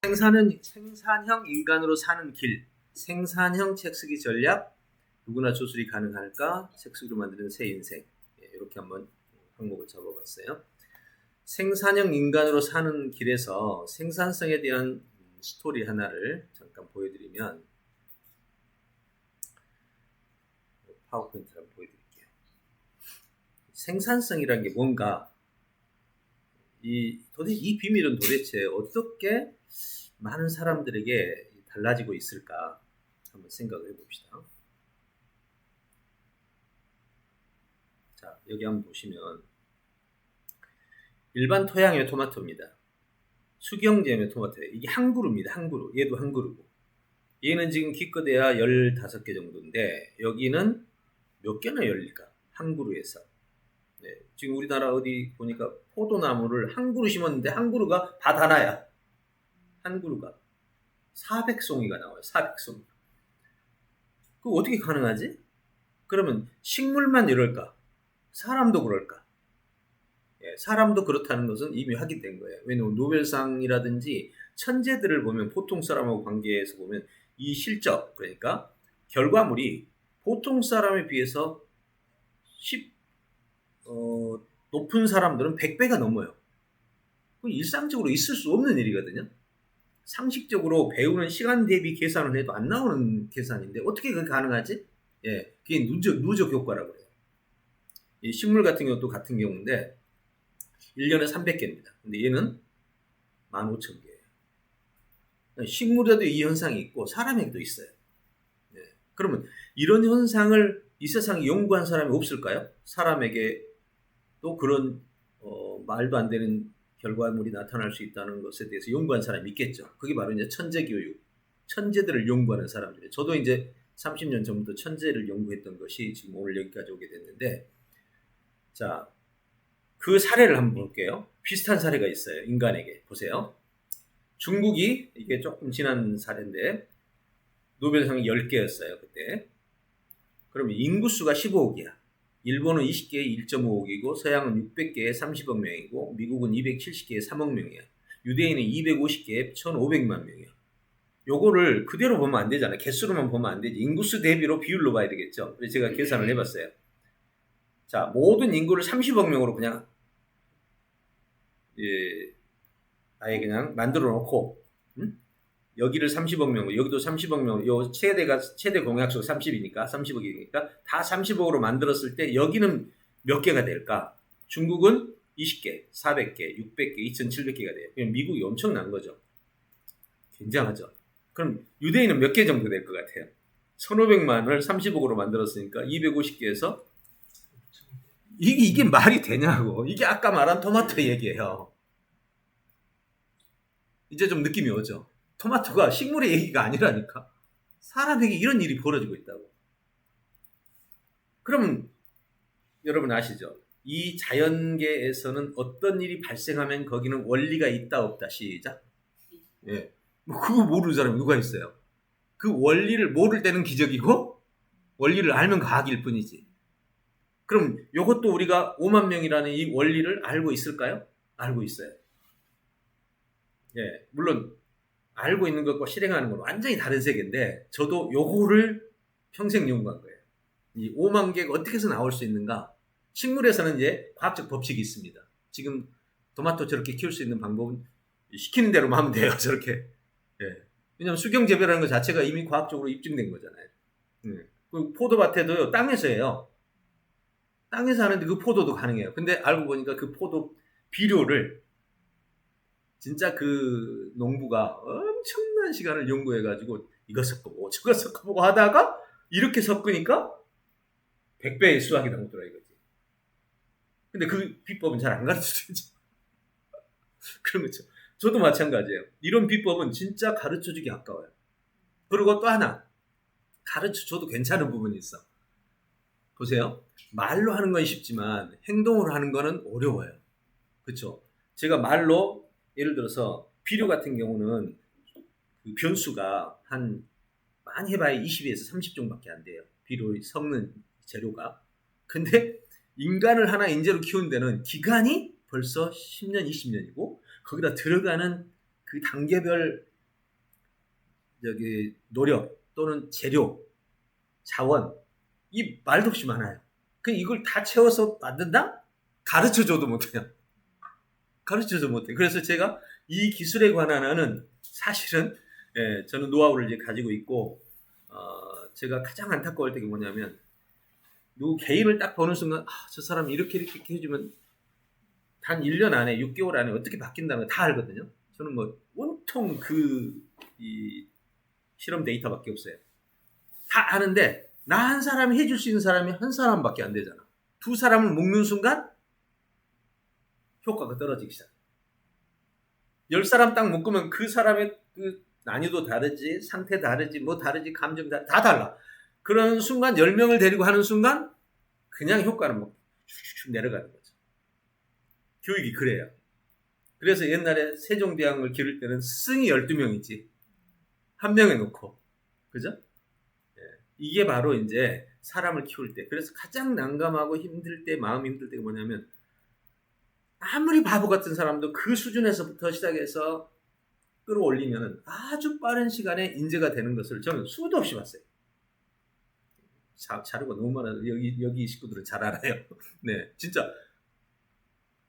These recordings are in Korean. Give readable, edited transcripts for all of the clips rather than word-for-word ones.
생산형 인간으로 사는 길, 생산형 책 쓰기 전략, 누구나 조술이 가능할까? 책 쓰기로 만드는 새 인생. 이렇게 한번 항목을 잡아봤어요. 생산형 인간으로 사는 길에서 생산성에 대한 스토리 하나를 잠깐 보여드리면, 파워포인트를 한번 보여드릴게요. 생산성이란 게 뭔가, 이 비밀은 도대체 어떻게 많은 사람들에게 달라지고 있을까 한번 생각을 해봅시다. 자, 여기 한번 보시면 일반 토양의 토마토입니다. 수경재의 토마토예요. 이게 한 그루입니다. 한 그루. 얘도 한 그루고. 얘는 지금 기껏해야 15개 정도인데 여기는 몇 개나 열릴까? 한 그루에서. 네, 지금 우리나라 어디 보니까 포도나무를 한 그루 심었는데 한 그루가 밭 하나야. 한 그루가 400송이가 나와요. 400송이. 그거 어떻게 가능하지? 그러면 식물만 이럴까? 사람도 그럴까? 예, 사람도 그렇다는 것은 이미 확인된 거예요. 왜냐하면 노벨상이라든지 천재들을 보면 보통 사람하고 관계에서 보면 이 실적, 그러니까 결과물이 보통 사람에 비해서 높은 사람들은 100배가 넘어요. 그건 일상적으로 있을 수 없는 일이거든요. 상식적으로 배우는 시간 대비 계산을 해도 안 나오는 계산인데 어떻게 그게 가능하지? 예, 그게 누적 효과라고 해요. 이 식물 같은 경우도 같은 경우인데 1년에 300개입니다. 근데 얘는 15,000개예요. 식물에도 이 현상이 있고 사람에게도 있어요. 네. 그러면 이런 현상을 이 세상에 연구한 사람이 없을까요? 사람에게 또 그런 말도 안 되는 결과물이 나타날 수 있다는 것에 대해서 연구한 사람이 있겠죠. 그게 바로 이제 천재교육, 천재들을 연구하는 사람들이에요. 저도 이제 30년 전부터 천재를 연구했던 것이 지금 오늘 여기까지 오게 됐는데, 자, 그 사례를 한번 볼게요. 비슷한 사례가 있어요. 인간에게. 보세요. 중국이, 이게 조금 지난 사례인데 노벨상이 10개였어요. 그때. 그러면 인구수가 15억이야. 일본은 20개에 1.5억이고 서양은 600개에 30억 명이고 미국은 270개에 3억 명이야. 유대인은 250개에 1,500만 명이야. 요거를 그대로 보면 안 되잖아요. 개수로만 보면 안 되지. 인구수 대비로 비율로 봐야 되겠죠. 그래서 제가 계산을 해봤어요. 자, 모든 인구를 30억 명으로 그냥 아예 그냥 만들어 놓고, 여기를 30억 명으로, 여기도 30억 명으로, 요 최대 공약수 30이니까, 30억이니까, 다 30억으로 만들었을 때, 여기는 몇 개가 될까? 중국은 20개, 400개, 600개, 2,700개가 돼요. 그럼 미국이 엄청난 거죠. 굉장하죠. 그럼 유대인은 몇 개 정도 될 것 같아요? 1,500만을 30억으로 만들었으니까, 250개에서, 이게 말이 되냐고. 이게 아까 말한 토마토 얘기예요. 이제 좀 느낌이 오죠. 토마토가 식물의 얘기가 아니라니까. 사람에게 이런 일이 벌어지고 있다고. 그러면 여러분 아시죠? 이 자연계에서는 어떤 일이 발생하면 거기는 원리가 있다 없다. 시작. 예. 뭐 그거 모르는 사람이 누가 있어요? 그 원리를 모를 때는 기적이고 원리를 알면 과학일 뿐이지. 그럼 이것도 우리가 5만 명이라는 이 원리를 알고 있을까요? 알고 있어요. 예, 물론 알고 있는 것과 실행하는 건 완전히 다른 세계인데 저도 요거를 평생 연구한 거예요. 이 5만 개가 어떻게 해서 나올 수 있는가? 식물에서는 이제 과학적 법칙이 있습니다. 지금 토마토 저렇게 키울 수 있는 방법은 시키는 대로만 하면 돼요. 저렇게. 예. 왜냐하면 수경재배라는 것 자체가 이미 과학적으로 입증된 거잖아요. 그 포도밭에도요, 땅에서 해요. 땅에서 하는데 그 포도도 가능해요. 근데 알고 보니까 그 포도 비료를 진짜 그 농부가 엄청난 시간을 연구해가지고 이거 섞어보고 저거 섞어보고 하다가 이렇게 섞으니까 100배의 수확이 나오더라 이거지. 근데 그 비법은 잘 안 가르쳐주지. 그런 거죠. 저도 마찬가지예요. 이런 비법은 진짜 가르쳐주기 아까워요. 그리고 또 하나 가르쳐줘도 괜찮은 부분이 있어. 보세요. 말로 하는 건 쉽지만 행동으로 하는 거는 어려워요. 그렇죠? 제가 말로 예를 들어서 비료 같은 경우는 그 변수가 한 많이 해봐야 20에서 30종밖에 안 돼요. 비료 섞는 재료가. 근데 인간을 하나 인재로 키우는 데는 기간이 벌써 10년, 20년이고 거기다 들어가는 그 단계별 노력 또는 재료, 자원 이 말도 없이 많아요. 그 이걸 다 채워서 만든다? 가르쳐줘도 못해요. 가르쳐줘도 못해요. 그래서 제가 이 기술에 관한 사실은 저는 노하우를 이제 가지고 있고 제가 가장 안타까울 때가 뭐냐면 누구 개인을 딱 보는 순간 저 사람이 이렇게 해주면 단 1년 안에 6개월 안에 어떻게 바뀐다는 거 다 알거든요. 저는 뭐 온통 이 실험 데이터밖에 없어요. 다 아는데 나 한 사람이 해줄 수 있는 사람이 한 사람밖에 안 되잖아. 두 사람을 묶는 순간 효과가 떨어지기 시작해. 10사람 딱 묶으면 그 사람의 그 난이도 다르지, 상태 다르지, 뭐 다르지, 감정 다 달라. 그런 순간 10명을 데리고 하는 순간 그냥 효과는 뭐 쭉쭉 내려가는 거죠. 교육이 그래요. 그래서 옛날에 세종대왕을 기를 때는 스승이 12명이지. 한 명에 놓고. 그죠? 이게 바로 이제 사람을 키울 때. 그래서 가장 난감하고 힘들 때, 마음 힘들 때가 뭐냐면 아무리 바보 같은 사람도 그 수준에서부터 시작해서 끌어올리면 아주 빠른 시간에 인재가 되는 것을 저는 수도 없이 봤어요. 자료가 너무 많아서 여기 식구들은 잘 알아요. 네, 진짜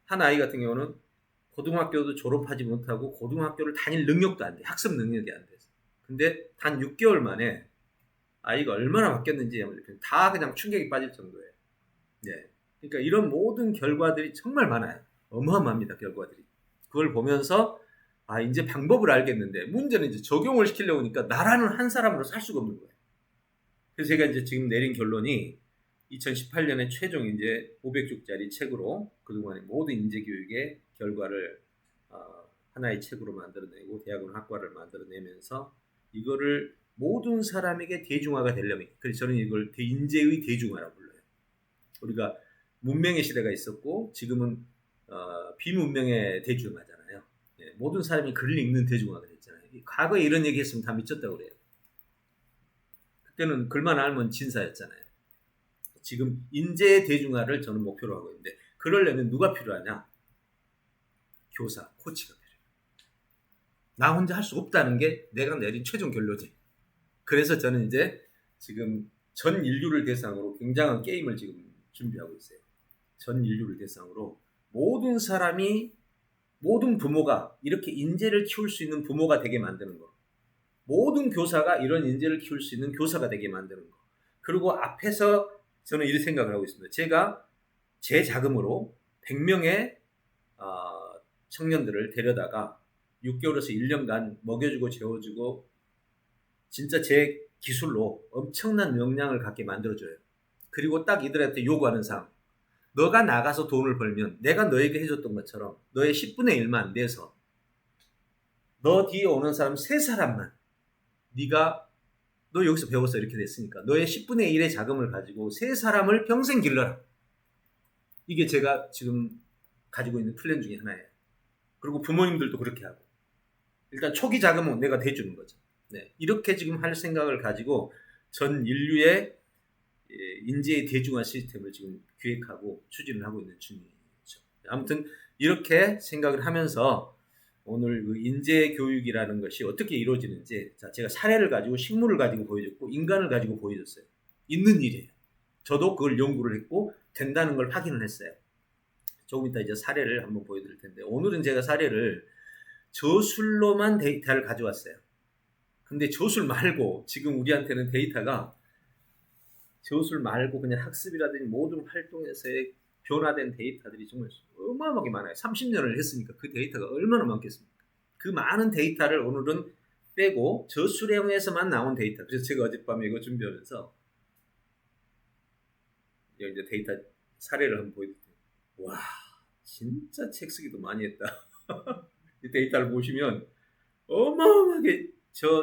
한 아이 같은 경우는 고등학교도 졸업하지 못하고 고등학교를 다닐 능력도 안 돼. 학습 능력이 안 돼서. 근데 단 6개월 만에 아이가 얼마나 바뀌었는지 다 그냥 충격이 빠질 정도예요. 네. 그러니까 이런 모든 결과들이 정말 많아요. 어마어마합니다, 결과들이. 그걸 보면서 이제 방법을 알겠는데 문제는 이제 적용을 시키려고 하니까 나라는 한 사람으로 살 수가 없는 거예요. 그래서 제가 이제 지금 내린 결론이 2018년에 최종 이제 500쪽짜리 책으로 그동안의 모든 인재 교육의 결과를 하나의 책으로 만들어내고 대학원 학과를 만들어내면서 이거를 모든 사람에게 대중화가 되려면, 그래서 저는 이걸 인재의 대중화라고 불러요. 우리가 문명의 시대가 있었고 지금은 비문명의 대중화잖아요. 예, 모든 사람이 글을 읽는 대중화가 됐잖아요. 과거에 이런 얘기 했으면 다 미쳤다고 그래요. 그때는 글만 알면 진사였잖아요. 지금 인재의 대중화를 저는 목표로 하고 있는데 그러려면 누가 필요하냐? 교사, 코치가 필요해요. 나 혼자 할 수 없다는 게 내가 내린 최종 결론이에요. 그래서 저는 이제 지금 전 인류를 대상으로 굉장한 게임을 지금 준비하고 있어요. 전 인류를 대상으로 모든 사람이, 모든 부모가 이렇게 인재를 키울 수 있는 부모가 되게 만드는 거. 모든 교사가 이런 인재를 키울 수 있는 교사가 되게 만드는 거. 그리고 앞에서 저는 이런 생각을 하고 있습니다. 제가 제 자금으로 100명의 청년들을 데려다가 6개월에서 1년간 먹여주고 재워주고 진짜 제 기술로 엄청난 역량을 갖게 만들어줘요. 그리고 딱 이들한테 요구하는 사항. 너가 나가서 돈을 벌면 내가 너에게 해줬던 것처럼 너의 10분의 1만 내서 너 뒤에 오는 사람 3사람만 너 여기서 배웠어 이렇게 됐으니까 너의 10분의 1의 자금을 가지고 3사람을 평생 길러라. 이게 제가 지금 가지고 있는 플랜 중에 하나예요. 그리고 부모님들도 그렇게 하고 일단 초기 자금은 내가 대주는 거죠. 네, 이렇게 지금 할 생각을 가지고 전 인류의 인재의 대중화 시스템을 지금 기획하고 추진을 하고 있는 중이죠. 아무튼 이렇게 생각을 하면서 오늘 그 인재 교육이라는 것이 어떻게 이루어지는지 제가 사례를 가지고 식물을 가지고 보여줬고 인간을 가지고 보여줬어요. 있는 일이에요. 저도 그걸 연구를 했고 된다는 걸 확인을 했어요. 조금 이따 이제 사례를 한번 보여드릴 텐데 오늘은 제가 사례를 저술로만 데이터를 가져왔어요. 근데 저술 말고 지금 우리한테는 데이터가 저술 말고 그냥 학습이라든지 모든 활동에서의 변화된 데이터들이 정말 어마어마하게 많아요. 30년을 했으니까 그 데이터가 얼마나 많겠습니까? 그 많은 데이터를 오늘은 빼고 저술형에서만 나온 데이터. 그래서 제가 어젯밤에 이거 준비하면서 이제 데이터 사례를 한번 보여드릴게요. 와, 진짜 책 쓰기도 많이 했다. 이 데이터를 보시면 어마어마하게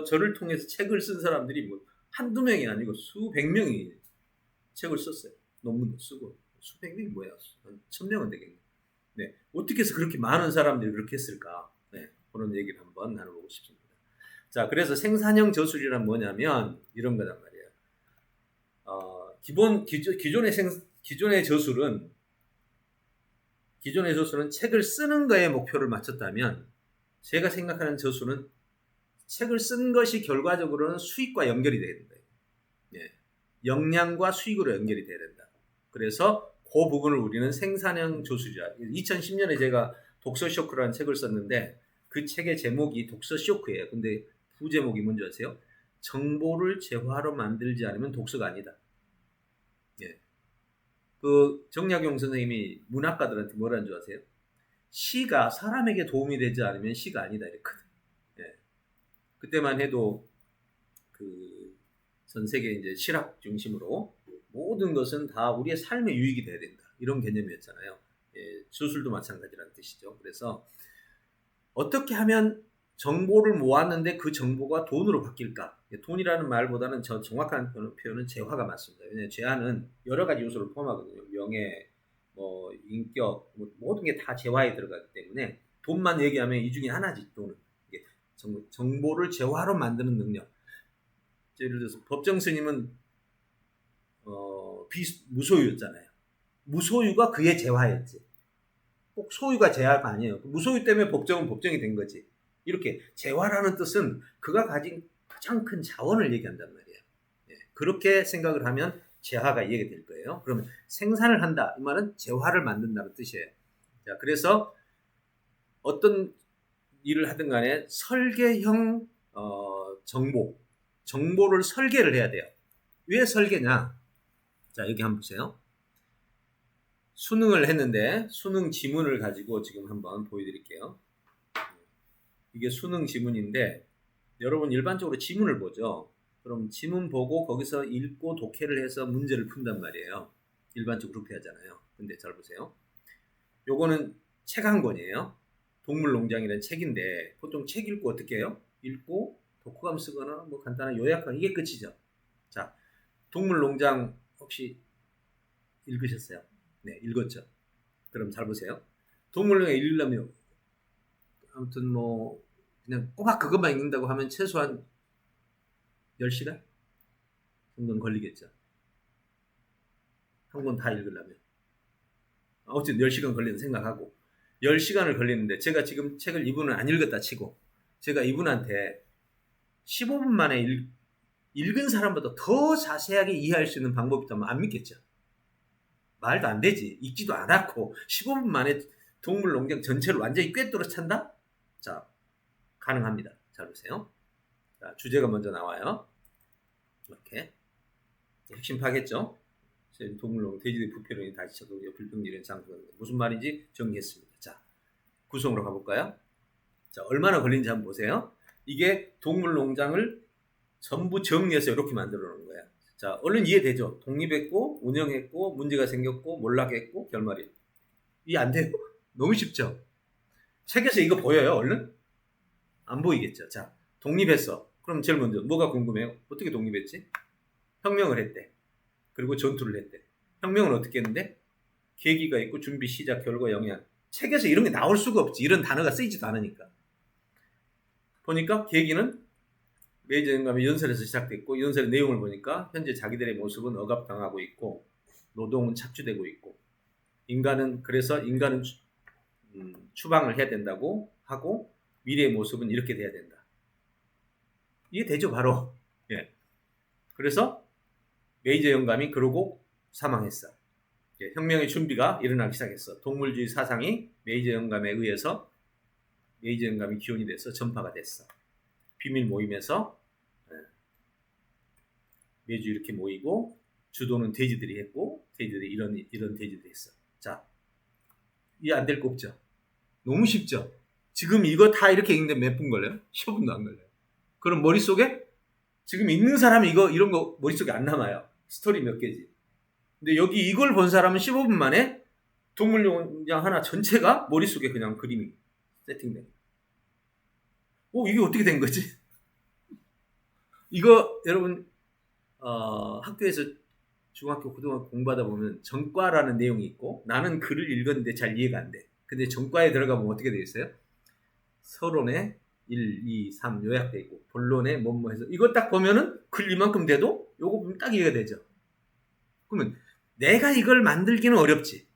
저를 통해서 책을 쓴 사람들이 뭐 한두 명이 아니고 수백 명이 책을 썼어요. 논문도 쓰고 수백 명이 뭐야? 한 1000명은 되겠네. 네, 어떻게 해서 그렇게 많은 사람들이 그렇게 했을까? 네, 그런 얘기를 한번 나눠보고 싶습니다. 자, 그래서 생산형 저술이란 뭐냐면 이런 거단 말이에요. 기존의 저술은 책을 쓰는 거에 목표를 맞췄다면 제가 생각하는 저수는 책을 쓴 것이 결과적으로는 수익과 연결이 돼야 된다. 예. 역량과 수익으로 연결이 돼야 된다. 그래서 그 부분을 우리는 생산형 저수자. 2010년에 제가 독서 쇼크라는 책을 썼는데 그 책의 제목이 독서 쇼크예요. 근데 부제목이 뭔지 아세요? 정보를 재화로 만들지 않으면 독서가 아니다. 예. 그 정약용 선생님이 문학가들한테 뭐라는 줄 아세요? 시가 사람에게 도움이 되지 않으면 시가 아니다 이랬거든. 예. 그때만 해도 그 전 세계 이제 실학 중심으로 모든 것은 다 우리의 삶에 유익이 돼야 된다. 이런 개념이었잖아요. 예, 저술도 마찬가지라는 뜻이죠. 그래서 어떻게 하면 정보를 모았는데 그 정보가 돈으로 바뀔까? 돈이라는 말보다는 저 정확한 표현은 재화가 맞습니다. 왜냐하면 재화는 여러 가지 요소를 포함하거든요. 명예, 뭐 인격, 뭐 모든 게 다 재화에 들어가기 때문에 돈만 얘기하면 이 중에 하나지. 돈은 이게 정보를 재화로 만드는 능력. 예를 들어서 법정 스님은 무소유였잖아요. 무소유가 그의 재화였지. 꼭 소유가 재화가 아니에요. 무소유 때문에 법정은 법정이 된 거지. 이렇게 재화라는 뜻은 그가 가진 가장 큰 자원을 얘기한단 말이에요. 예, 그렇게 생각을 하면 재화가 이해가 될 거예요. 그러면 생산을 한다. 이 말은 재화를 만든다는 뜻이에요. 자, 그래서 어떤 일을 하든 간에 설계형 정보를 설계를 해야 돼요. 왜 설계냐? 자, 여기 한번 보세요. 수능을 했는데 수능 지문을 가지고 지금 한번 보여드릴게요. 이게 수능 지문인데 여러분 일반적으로 지문을 보죠. 그럼 지문 보고 거기서 읽고 독해를 해서 문제를 푼단 말이에요. 일반적으로 그렇게 하잖아요. 근데 잘 보세요. 요거는 책 한 권이에요. 동물농장이라는 책인데 보통 책 읽고 어떻게 해요? 읽고 독후감 쓰거나 뭐 간단한 요약하는 이게 끝이죠. 자, 동물농장 혹시 읽으셨어요? 네, 읽었죠. 그럼 잘 보세요. 동물농장 읽으려면 아무튼 뭐 그냥 꼬박 그것만 읽는다고 하면 최소한 10시간 정도는 걸리겠죠. 한 권 다 읽으려면. 어쨌든 10시간 걸리는 생각하고 10시간을 걸리는데 제가 지금 책을 이분은 안 읽었다 치고 제가 이분한테 15분 만에 읽은 사람보다 더 자세하게 이해할 수 있는 방법이 있다면 안 믿겠죠. 말도 안 되지. 읽지도 않았고 15분 만에 동물농장 전체를 완전히 꿰뚫어 찬다? 자, 가능합니다. 잘 보세요. 자, 주제가 먼저 나와요. 이렇게 핵심 파겠죠? 동물농장 돼지의 부패론이 다시 쳐도 불평지는 장소가 무슨 말인지 정리했습니다. 자, 구성으로 가볼까요? 자, 얼마나 걸린지 한번 보세요. 이게 동물농장을 전부 정리해서 이렇게 만들어 놓은 거예요. 자, 얼른 이해되죠? 독립했고, 운영했고, 문제가 생겼고, 몰락했고, 결말이. 이해 안 돼요? 너무 쉽죠? 책에서 이거 보여요, 얼른? 안 보이겠죠? 자, 독립했어. 그럼 제일 먼저 뭐가 궁금해요? 어떻게 독립했지? 혁명을 했대. 그리고 전투를 했대. 혁명은 어떻게 했는데? 계기가 있고, 준비, 시작, 결과, 영향. 책에서 이런 게 나올 수가 없지. 이런 단어가 쓰이지도 않으니까. 보니까 계기는 메이저 영감이 연설에서 시작됐고 연설의 내용을 보니까 현재 자기들의 모습은 억압당하고 있고 노동은 착취되고 있고 그래서 인간은 추방을 해야 된다고 하고 미래의 모습은 이렇게 돼야 된다. 이해되죠 바로. 예. 그래서 메이저 영감이 그러고 사망했어. 예, 혁명의 준비가 일어나기 시작했어. 동물주의 사상이 메이저 영감에 의해서 메이저 영감이 기원이 돼서 전파가 됐어. 비밀 모임에서 매주 이렇게 모이고 주도는 돼지들이 했고 돼지들이 이런 돼지들이 했어. 자, 이해 안 될 거 없죠? 너무 쉽죠? 지금 이거 다 이렇게 읽는데 몇 분 걸려요? 15분도 안 걸려요. 그럼 머릿속에 지금 읽는 사람이 이런 거 머릿속에 안 남아요. 스토리 몇 개지. 근데 여기 이걸 본 사람은 15분 만에 동물농장 하나 전체가 머릿속에 그냥 그림이 세팅돼요. 이게 어떻게 된 거지? 이거 여러분 학교에서 중학교 고등학교 공부하다 보면 전과라는 내용이 있고 나는 글을 읽었는데 잘 이해가 안 돼. 근데 전과에 들어가면 어떻게 되어 있어요? 서론에 1, 2, 3 요약돼 있고 본론에 뭐뭐 해서 이거 딱 보면은 글 이만큼 돼도 요거 보면 딱 이해가 되죠. 그러면 내가 이걸 만들기는 어렵지.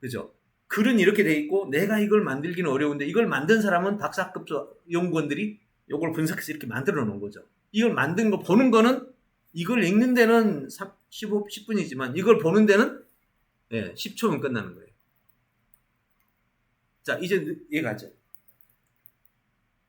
그죠? 글은 이렇게 돼 있고 내가 이걸 만들기는 어려운데 이걸 만든 사람은 박사급 연구원들이 이걸 분석해서 이렇게 만들어 놓은 거죠. 이걸 만든 거 보는 거는 이걸 읽는 데는 10분이지만 이걸 보는 데는 10초면 끝나는 거예요. 자, 이제 얘기하죠.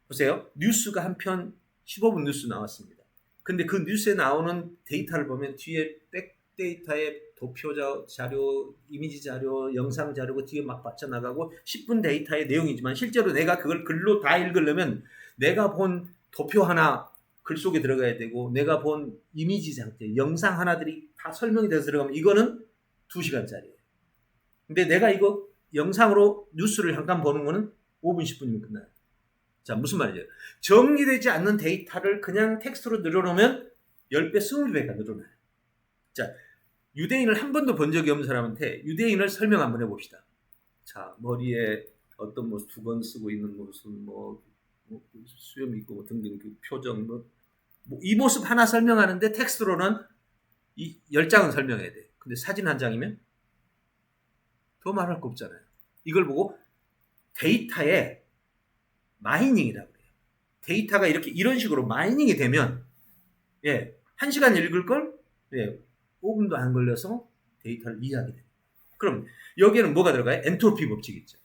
보세요. 뉴스가 한 편 15분 뉴스 나왔습니다. 근데 그 뉴스에 나오는 데이터를 보면 뒤에 백데이터에 도표 자료, 이미지 자료, 영상 자료가 뒤에 막 받쳐나가고 10분 데이터의 내용이지만 실제로 내가 그걸 글로 다 읽으려면 내가 본 도표 하나 글 속에 들어가야 되고 내가 본 이미지 상태, 영상 하나들이 다 설명이 돼서 들어가면 이거는 2시간짜리예요. 근데 내가 이거 영상으로 뉴스를 잠깐 보는 거는 5분, 10분이면 끝나요. 자, 무슨 말이죠? 정리되지 않는 데이터를 그냥 텍스트로 늘어놓으면 10배, 20배가 늘어나요. 자, 유대인을 한 번도 본 적이 없는 사람한테 유대인을 설명 한번 해봅시다. 자, 머리에 어떤 뭐 두건 쓰고 있는 모습, 수염이 있고 뭐 등등 그 표정, 이 모습 하나 설명하는데 텍스트로는 이 10장은 설명해야 돼. 근데 사진 한 장이면 더 말할 거 없잖아요. 이걸 보고 데이터에 마이닝이라고 해요. 데이터가 이런 식으로 마이닝이 되면 1시간 읽을 걸 5분도 안 걸려서 데이터를 이해하게 됩니다. 그럼 여기에는 뭐가 들어가요? 엔트로피 법칙이 있죠.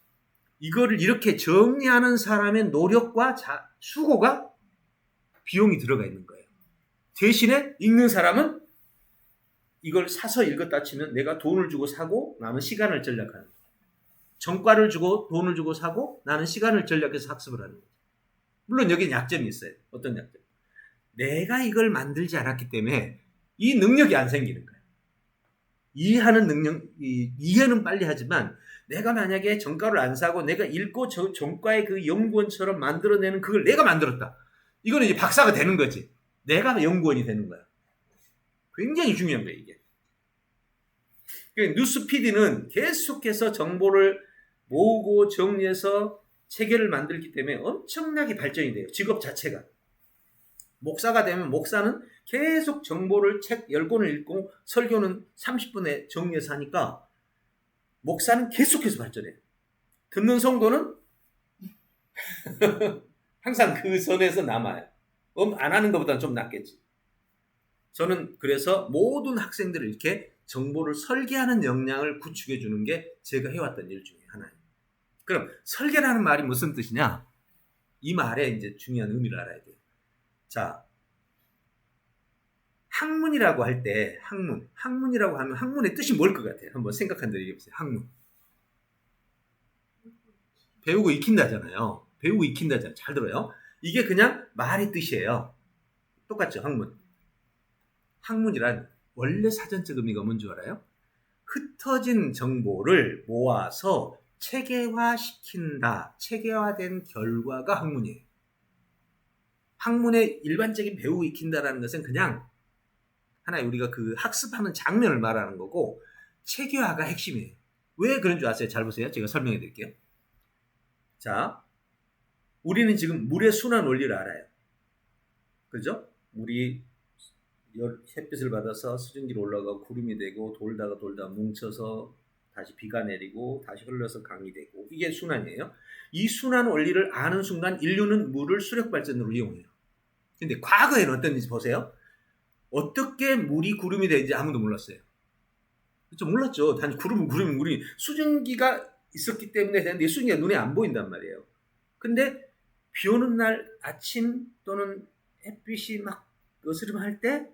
이거를 이렇게 정리하는 사람의 노력과 수고가 비용이 들어가 있는 거예요. 대신에 읽는 사람은 이걸 사서 읽었다 치면 내가 돈을 주고 사고 나는 시간을 절약하는 거예요. 정가를 주고 돈을 주고 사고 나는 시간을 절약해서 학습을 하는 거죠. 물론 여기는 약점이 있어요. 어떤 약점? 내가 이걸 만들지 않았기 때문에 이 능력이 안 생기는 거예요. 이해하는 능력, 이해는 빨리 하지만 내가 만약에 정가를 안 사고 내가 읽고 정가의 그 연구원처럼 만들어내는 그걸 내가 만들었다. 이거는 이제 박사가 되는 거지. 내가 연구원이 되는 거야. 굉장히 중요한 거예요, 이게. 뉴스 PD는 계속해서 정보를 모으고 정리해서 체계를 만들기 때문에 엄청나게 발전이 돼요. 직업 자체가. 목사가 되면 목사는 계속 정보를 책 10권을 읽고 설교는 30분에 정리해서 하니까 목사는 계속해서 발전해요. 듣는 성도는 항상 그 선에서 남아요. 안 하는 것보다는 좀 낫겠지. 저는 그래서 모든 학생들을 이렇게 정보를 설계하는 역량을 구축해 주는 게 제가 해왔던 일 중에 하나예요. 그럼 설계라는 말이 무슨 뜻이냐? 이 말에 이제 중요한 의미를 알아야 돼요. 자, 학문이라고 할 때 학문이라고 하면 학문의 뜻이 뭘 것 같아요? 한번 생각한 적 있어요. 학문. 배우고 익힌다잖아요. 배우고 익힌다잖아요. 잘 들어요. 이게 그냥 말의 뜻이에요. 똑같죠, 학문. 학문이란 원래 사전적 의미가 뭔지 알아요? 흩어진 정보를 모아서 체계화시킨다. 체계화된 결과가 학문이에요. 학문의 일반적인 배우고 익힌다라는 것은 그냥 하나의 우리가 그 학습하는 장면을 말하는 거고 체계화가 핵심이에요. 왜 그런 줄 아세요? 잘 보세요. 제가 설명해 드릴게요. 자, 우리는 지금 물의 순환 원리를 알아요. 그죠? 물이 햇빛을 받아서 수증기로 올라가고 구름이 되고 돌다가 뭉쳐서 다시 비가 내리고 다시 흘러서 강이 되고 이게 순환이에요. 이 순환 원리를 아는 순간 인류는 물을 수력발전으로 이용해요. 근데 과거에는 어땠는지 보세요. 어떻게 물이 구름이 되는지 아무도 몰랐어요. 그렇죠? 몰랐죠. 단지 구름은 물이 수증기가 있었기 때문에 되는데 수증기가 눈에 안 보인단 말이에요. 근데 비 오는 날 아침 또는 햇빛이 막 어스름할 때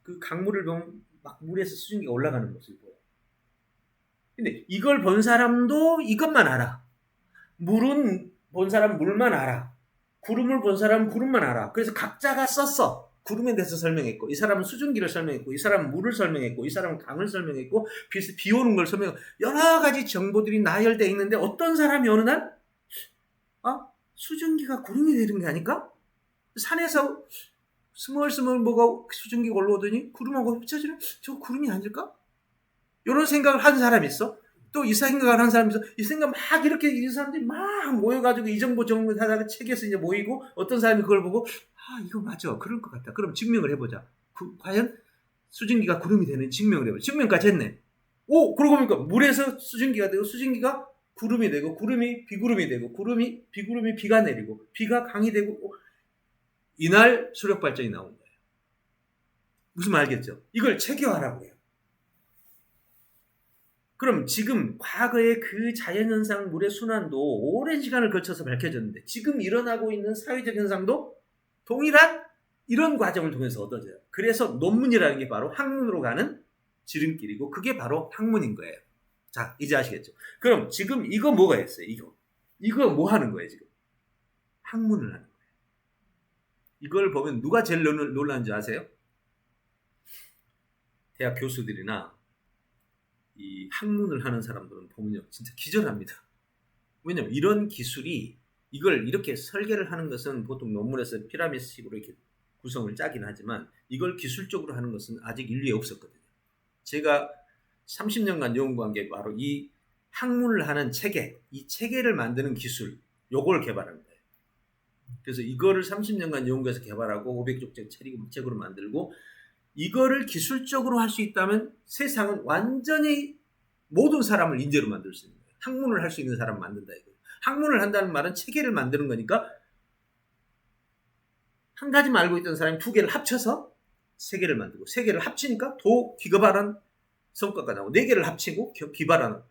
그 강물을 보면 막 물에서 수증기가 올라가는 모습을 보여요. 근데 이걸 본 사람도 이것만 알아. 물은 본 사람 물만 알아. 구름을 본 사람은 구름만 알아. 그래서 각자가 썼어. 구름에 대해서 설명했고, 이 사람은 수증기를 설명했고, 이 사람은 물을 설명했고, 이 사람은 강을 설명했고, 비 오는 걸 설명했고, 여러 가지 정보들이 나열되어 있는데 어떤 사람이 어느 날 수증기가 구름이 되는 게 아닐까? 산에서 스멀스멀 뭐가 수증기가 올라오더니 구름하고 흡쳐지는 저 구름이 아닐까? 이런 생각을 하는 사람이 있어. 또 이 생각을 하는 사람이 있어. 이 생각 막 이렇게 이 사람들이 막 모여가지고 이 정보 정리하다가 책에서 이제 모이고 어떤 사람이 그걸 보고 이거 맞아. 그럴 것 같다. 그럼 증명을 해보자. 과연 수증기가 구름이 되는 증명을 해보자. 증명까지 했네. 그러고 보니까 물에서 수증기가 되고 수증기가 구름이 되고 구름이 비구름이 되고 구름이 비구름이 비가 내리고 비가 강이 되고 이날 수력 발전이 나온 거예요. 무슨 말 알겠죠? 이걸 체계화라고 해요. 그럼 지금 과거의 그 자연현상 물의 순환도 오랜 시간을 거쳐서 밝혀졌는데 지금 일어나고 있는 사회적 현상도 동일한 이런 과정을 통해서 얻어져요. 그래서 논문이라는 게 바로 학문으로 가는 지름길이고 그게 바로 학문인 거예요. 자, 이제 아시겠죠? 그럼 지금 이거 뭐가 있어요? 이거 뭐 하는 거예요, 지금? 학문을 하는 거예요. 이걸 보면 누가 제일 놀라는지 아세요? 대학 교수들이나 이 학문을 하는 사람들은 보면요, 진짜 기절합니다. 왜냐면 이런 기술이 이걸 이렇게 설계를 하는 것은 보통 논문에서 피라미드식으로 이렇게 구성을 짜긴 하지만 이걸 기술적으로 하는 것은 아직 인류에 없었거든요. 제가 30년간 연구한 게 바로 이 학문을 하는 체계, 이 체계를 만드는 기술, 요걸 개발한 거예요. 그래서 이거를 30년간 연구해서 개발하고 500쪽 책으로 만들고 이거를 기술적으로 할 수 있다면 세상은 완전히 모든 사람을 인재로 만들 수 있는 거예요. 학문을 할 수 있는 사람을 만든다 이거예요. 학문을 한다는 말은 체계를 만드는 거니까 한 가지만 알고 있던 사람이 두 개를 합쳐서 세 개를 만들고 세 개를 합치니까 더 기발한 성과가 나오고 네 개를 합치고 기발한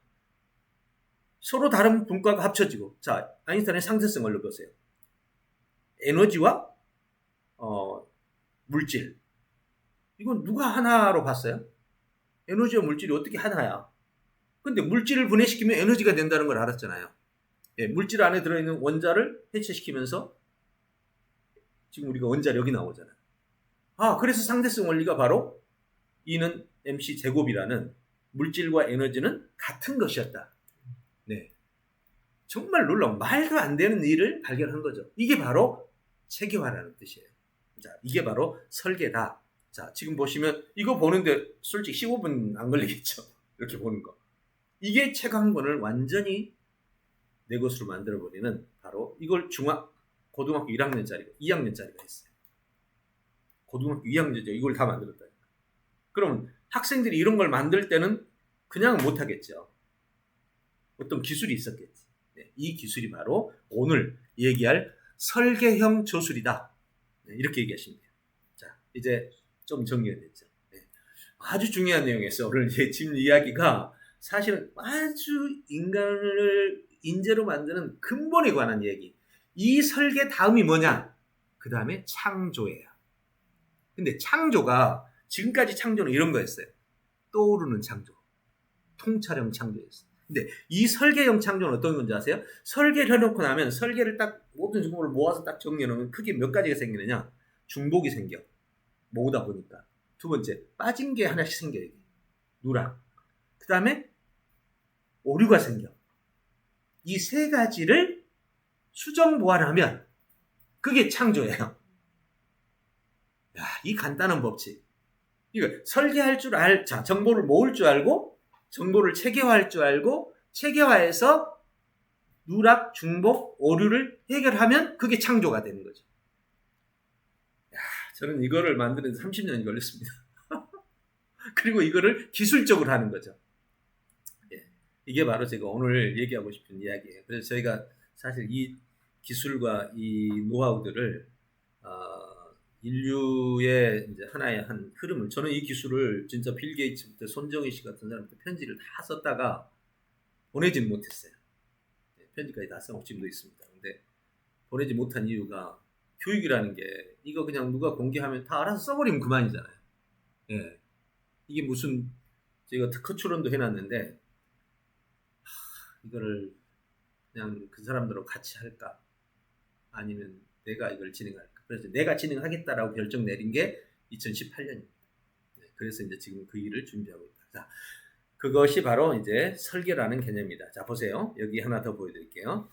서로 다른 분과가 합쳐지고 자 아인슈타인의 상대성을 넣으세요. 에너지와 물질 이건 누가 하나로 봤어요? 에너지와 물질이 어떻게 하나야? 근데 물질을 분해시키면 에너지가 된다는 걸 알았잖아요. 예, 물질 안에 들어있는 원자를 해체시키면서 지금 우리가 원자력이 나오잖아요. 그래서 상대성 원리가 바로 E는 mc 제곱이라는 물질과 에너지는 같은 것이었다. 네, 정말 놀라운 말도 안 되는 일을 발견한 거죠. 이게 바로 체계화라는 뜻이에요. 자, 이게 바로 설계다. 자, 지금 보시면 이거 보는데 솔직히 15분 안 걸리겠죠. 이렇게 보는 거. 이게 책 한 권을 완전히 내 것으로 만들어버리는 바로 이걸 고등학교 1학년짜리가 2학년짜리가 했어요. 고등학교 2학년짜리 이걸 다 만들었다. 그럼 학생들이 이런 걸 만들 때는 그냥 못하겠죠. 어떤 기술이 있었겠지. 네, 이 기술이 바로 오늘 얘기할 설계형 저술이다. 네, 이렇게 얘기하시면 돼요. 자, 이제 좀 정리가 됐죠. 네, 아주 중요한 내용이었어요. 오늘 지금 이야기가 사실은 아주 인간을 인재로 만드는 근본에 관한 얘기. 이 설계 다음이 뭐냐? 그 다음에 창조예요. 근데 창조가 지금까지 창조는 이런 거였어요. 떠오르는 창조, 통찰형 창조였어요. 근데 이 설계형 창조는 어떤 건지 아세요? 설계를 해놓고 나면 설계를 딱 모든 정보를 모아서 딱 정리해놓으면 크게 몇 가지가 생기느냐? 중복이 생겨. 모으다 보니까. 두 번째, 빠진 게 하나씩 생겨요. 누락. 그 다음에 오류가 생겨. 이 세 가지를 수정 보완하면 그게 창조예요. 야, 이 간단한 법칙. 이거 설계할 줄 자, 정보를 모을 줄 알고 정보를 체계화할 줄 알고 체계화해서 누락, 중복, 오류를 해결하면 그게 창조가 되는 거죠. 야, 저는 이거를 만드는 데 30년이 걸렸습니다. 그리고 이거를 기술적으로 하는 거죠. 예, 이게 바로 제가 오늘 얘기하고 싶은 이야기예요. 그래서 저희가 사실 이 기술과 이 노하우들을 인류의 이제 하나의 한 흐름을 저는 이 기술을 진짜 빌 게이츠부터 손정희 씨 같은 사람한테 편지를 다 썼다가 보내지는 못했어요. 편지까지 다 써놓고 지금도 있습니다. 근데 보내지 못한 이유가 교육이라는 게 이거 그냥 누가 공개하면 다 알아서 써버리면 그만이잖아요. 예, 이게 무슨 제가 특허 출원도 해놨는데 이거를 그냥 그 사람들하고 같이 할까 아니면 내가 이걸 진행할까. 그래서 내가 진행하겠다라고 결정 내린 게 2018년입니다. 그래서 이제 지금 그 일을 준비하고 있다. 자, 그것이 바로 이제 설계라는 개념입니다. 자, 보세요. 여기 하나 더 보여드릴게요.